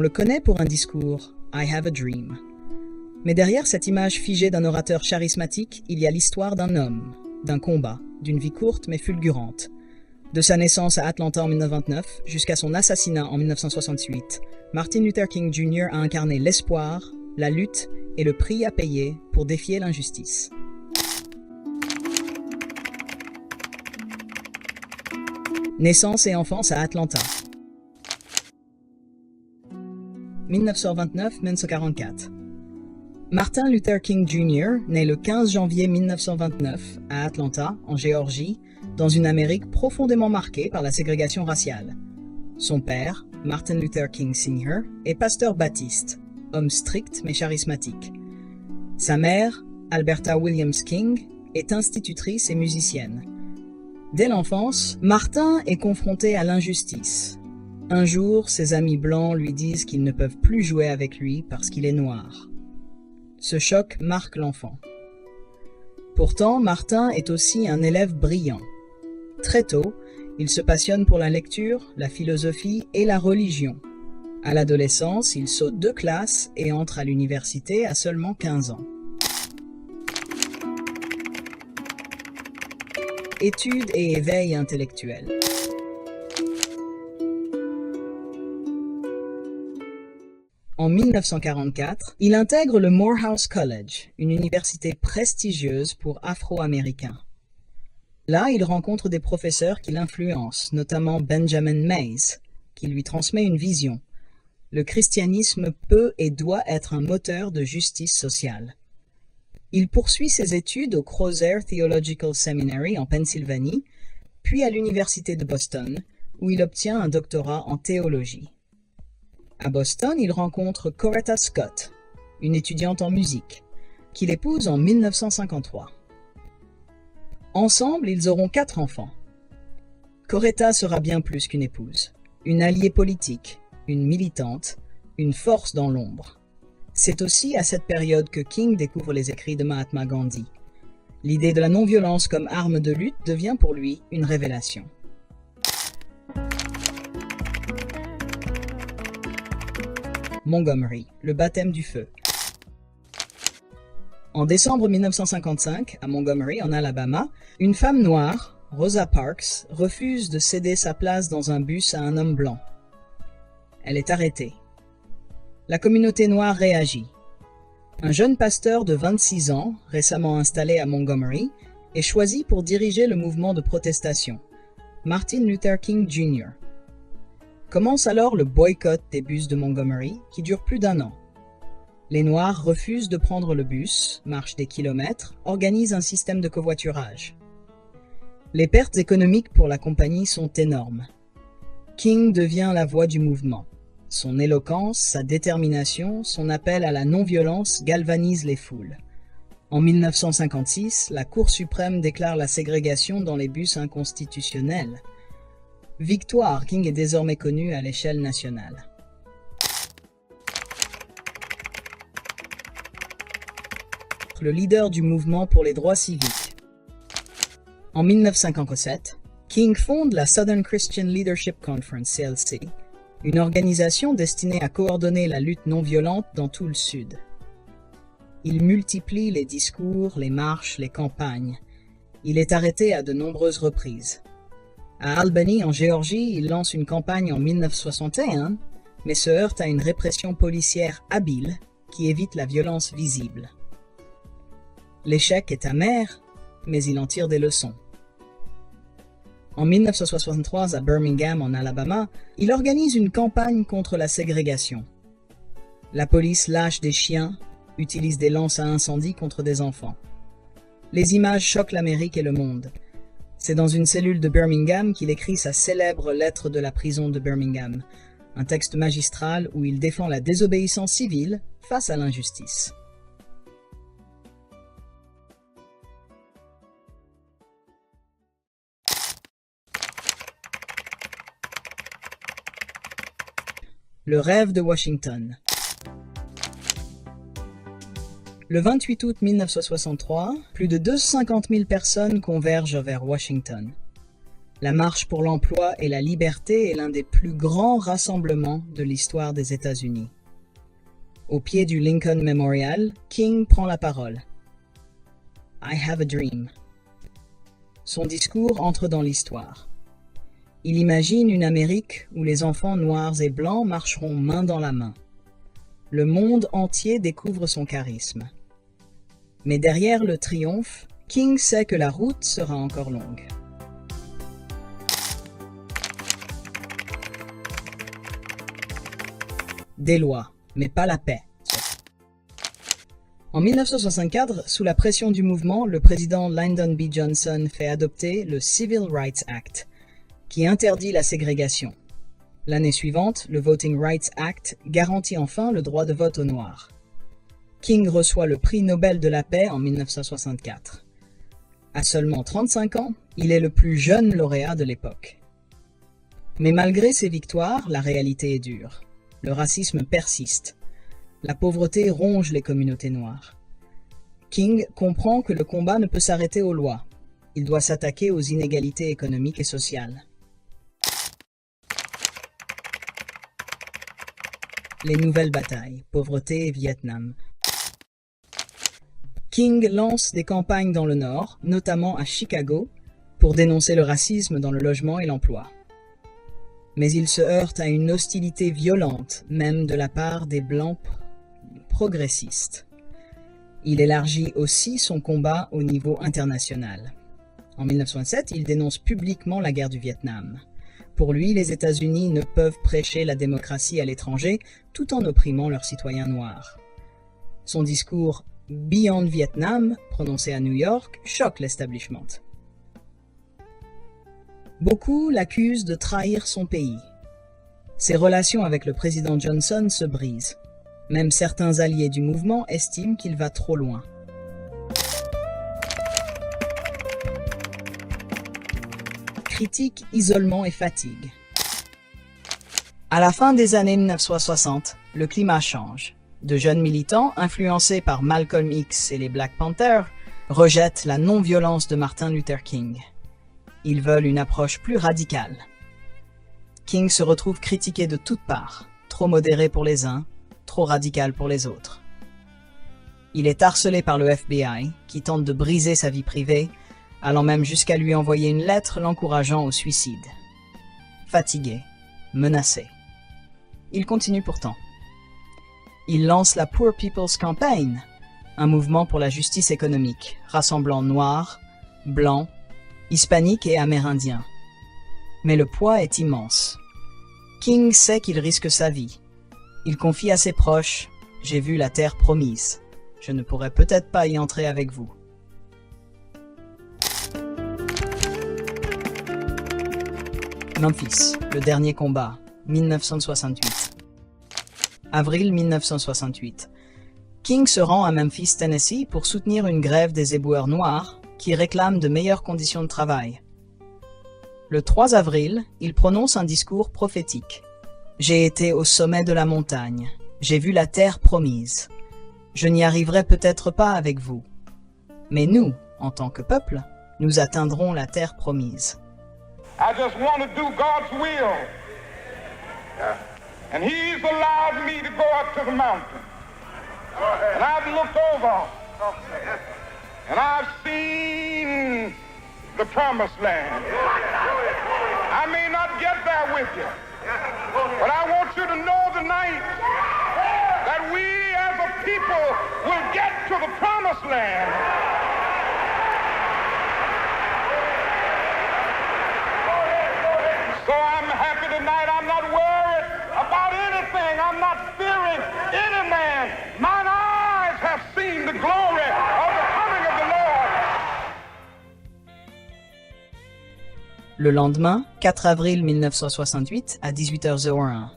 le connaît pour un discours « I have a dream ». Mais derrière cette image figée d'un orateur charismatique, il y a l'histoire d'un homme, d'un combat, d'une vie courte mais fulgurante. De sa naissance à Atlanta en 1929 jusqu'à son assassinat en 1968, Martin Luther King Jr. a incarné l'espoir, la lutte et le prix à payer pour défier l'injustice. Naissance et enfance à Atlanta. 1929-1944. Martin Luther King Jr. naît le 15 janvier 1929 à Atlanta, en Géorgie, dans une Amérique profondément marquée par la ségrégation raciale. Son père, Martin Luther King Sr., est pasteur baptiste, homme strict mais charismatique. Sa mère, Alberta Williams King, est institutrice et musicienne. Dès l'enfance, Martin est confronté à l'injustice. Un jour, ses amis blancs lui disent qu'ils ne peuvent plus jouer avec lui parce qu'il est noir. Ce choc marque l'enfant. Pourtant, Martin est aussi un élève brillant. Très tôt, il se passionne pour la lecture, la philosophie et la religion. À l'adolescence, il saute 2 classes et entre à l'université à seulement 15 ans. Études et éveil intellectuel. En 1944, il intègre le Morehouse College, une université prestigieuse pour Afro-Américains. Là, il rencontre des professeurs qui l'influencent, notamment Benjamin Mays, qui lui transmet une vision. Le christianisme peut et doit être un moteur de justice sociale. Il poursuit ses études au Crozer Theological Seminary en Pennsylvanie, puis à l'Université de Boston, où il obtient un doctorat en théologie. À Boston, il rencontre Coretta Scott, une étudiante en musique, qu'il épouse en 1953. Ensemble, ils auront 4 enfants. Coretta sera bien plus qu'une épouse, une alliée politique, une militante, une force dans l'ombre. C'est aussi à cette période que King découvre les écrits de Mahatma Gandhi. L'idée de la non-violence comme arme de lutte devient pour lui une révélation. Montgomery, le baptême du feu. En décembre 1955, à Montgomery, en Alabama, une femme noire, Rosa Parks, refuse de céder sa place dans un bus à un homme blanc. Elle est arrêtée. La communauté noire réagit. Un jeune pasteur de 26 ans, récemment installé à Montgomery, est choisi pour diriger le mouvement de protestation, Martin Luther King Jr. Commence alors le boycott des bus de Montgomery, qui dure plus d'1 an. Les Noirs refusent de prendre le bus, marchent des kilomètres, organisent un système de covoiturage. Les pertes économiques pour la compagnie sont énormes. King devient la voix du mouvement. Son éloquence, sa détermination, son appel à la non-violence galvanisent les foules. En 1956, la Cour suprême déclare la ségrégation dans les bus inconstitutionnelle. Victoire, King est désormais connu à l'échelle nationale. Le leader du mouvement pour les droits civiques. En 1957, King fonde la Southern Christian Leadership Conference, CLC, une organisation destinée à coordonner la lutte non violente dans tout le Sud. Il multiplie les discours, les marches, les campagnes. Il est arrêté à de nombreuses reprises. À Albany, en Géorgie, il lance une campagne en 1961, mais se heurte à une répression policière habile qui évite la violence visible. L'échec est amer, mais il en tire des leçons. En 1963, à Birmingham, en Alabama, il organise une campagne contre la ségrégation. La police lâche des chiens, utilise des lances à incendie contre des enfants. Les images choquent l'Amérique et le monde. C'est dans une cellule de Birmingham qu'il écrit sa célèbre lettre de la prison de Birmingham, un texte magistral où il défend la désobéissance civile face à l'injustice. Le rêve de Washington. Le 28 août 1963, plus de 250 000 personnes convergent vers Washington. La Marche pour l'emploi et la liberté est l'un des plus grands rassemblements de l'histoire des États-Unis. Au pied du Lincoln Memorial, King prend la parole. I have a dream. Son discours entre dans l'histoire. Il imagine une Amérique où les enfants noirs et blancs marcheront main dans la main. Le monde entier découvre son charisme. Mais derrière le triomphe, King sait que la route sera encore longue. Des lois, mais pas la paix. En 1964, sous la pression du mouvement, le président Lyndon B. Johnson fait adopter le Civil Rights Act, qui interdit la ségrégation. L'année suivante, le Voting Rights Act garantit enfin le droit de vote aux Noirs. King reçoit le prix Nobel de la paix en 1964. À seulement 35 ans, il est le plus jeune lauréat de l'époque. Mais malgré ses victoires, la réalité est dure. Le racisme persiste. La pauvreté ronge les communautés noires. King comprend que le combat ne peut s'arrêter aux lois. Il doit s'attaquer aux inégalités économiques et sociales. Les nouvelles batailles, pauvreté et Vietnam. King lance des campagnes dans le Nord, notamment à Chicago, pour dénoncer le racisme dans le logement et l'emploi. Mais il se heurte à une hostilité violente, même de la part des Blancs progressistes. Il élargit aussi son combat au niveau international. En 1907, il dénonce publiquement la guerre du Vietnam. Pour lui, les États-Unis ne peuvent prêcher la démocratie à l'étranger tout en opprimant leurs citoyens noirs. Son discours « Beyond Vietnam », prononcé à New York, choque l'establishment. Beaucoup l'accusent de trahir son pays. Ses relations avec le président Johnson se brisent. Même certains alliés du mouvement estiment qu'il va trop loin. Critique, isolement et fatigue. À la fin des années 1960, le climat change. De jeunes militants, influencés par Malcolm X et les Black Panthers, rejettent la non-violence de Martin Luther King. Ils veulent une approche plus radicale. King se retrouve critiqué de toutes parts, trop modéré pour les uns, trop radical pour les autres. Il est harcelé par le FBI, qui tente de briser sa vie privée, allant même jusqu'à lui envoyer une lettre l'encourageant au suicide. Fatigué, menacé. Il continue pourtant. Il lance la Poor People's Campaign, un mouvement pour la justice économique, rassemblant noirs, blancs, hispaniques et amérindiens. Mais le poids est immense. King sait qu'il risque sa vie. Il confie à ses proches « J'ai vu la terre promise. Je ne pourrai peut-être pas y entrer avec vous. » Memphis, le dernier combat, 1968. Avril 1968. King se rend à Memphis, Tennessee pour soutenir une grève des éboueurs noirs qui réclament de meilleures conditions de travail. Le 3 avril, il prononce un discours prophétique. « J'ai été au sommet de la montagne. J'ai vu la terre promise. Je n'y arriverai peut-être pas avec vous. Mais nous, en tant que peuple, nous atteindrons la terre promise. » I just want to do God's will. And He's allowed me to go up to the mountain. And I've looked over. And I've seen the promised land. I may not get there with you. But I want you to know tonight that we as a people will get to the promised land. So I'm happy tonight. I'm not worried about anything. I'm not fearing any man. Mine eyes have seen the glory of the coming of the Lord. Le lendemain, 4 avril 1968, à 18h01.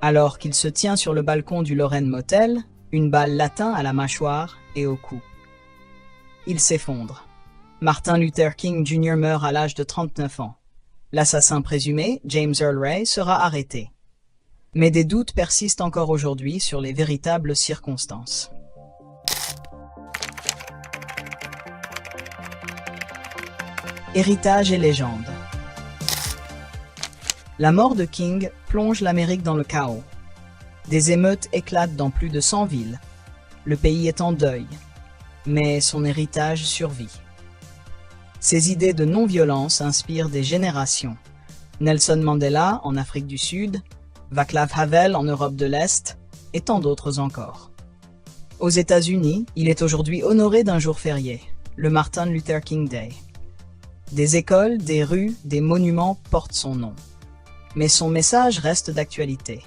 Alors qu'il se tient sur le balcon du Lorraine Motel, une balle l'atteint à la mâchoire et au cou. Il s'effondre. Martin Luther King Jr. meurt à l'âge de 39 ans. L'assassin présumé, James Earl Ray, sera arrêté. Mais des doutes persistent encore aujourd'hui sur les véritables circonstances. Héritage et légende. La mort de King plonge l'Amérique dans le chaos. Des émeutes éclatent dans plus de 100 villes. Le pays est en deuil, mais son héritage survit. Ses idées de non-violence inspirent des générations. Nelson Mandela en Afrique du Sud, Václav Havel en Europe de l'Est, et tant d'autres encore. Aux États-Unis, il est aujourd'hui honoré d'un jour férié, le Martin Luther King Day. Des écoles, des rues, des monuments portent son nom. Mais son message reste d'actualité.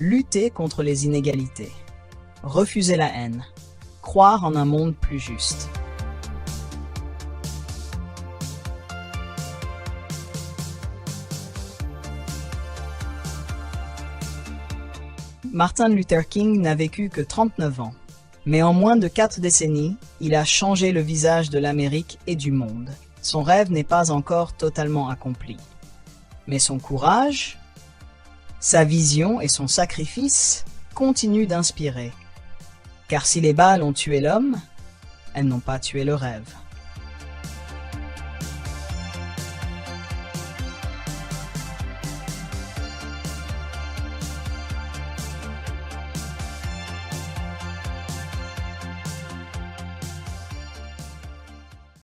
Lutter contre les inégalités. Refuser la haine. Croire en un monde plus juste. Martin Luther King n'a vécu que 39 ans. Mais en moins de 4 décennies, il a changé le visage de l'Amérique et du monde. Son rêve n'est pas encore totalement accompli. Mais son courage, sa vision et son sacrifice continuent d'inspirer. Car si les balles ont tué l'homme, elles n'ont pas tué le rêve.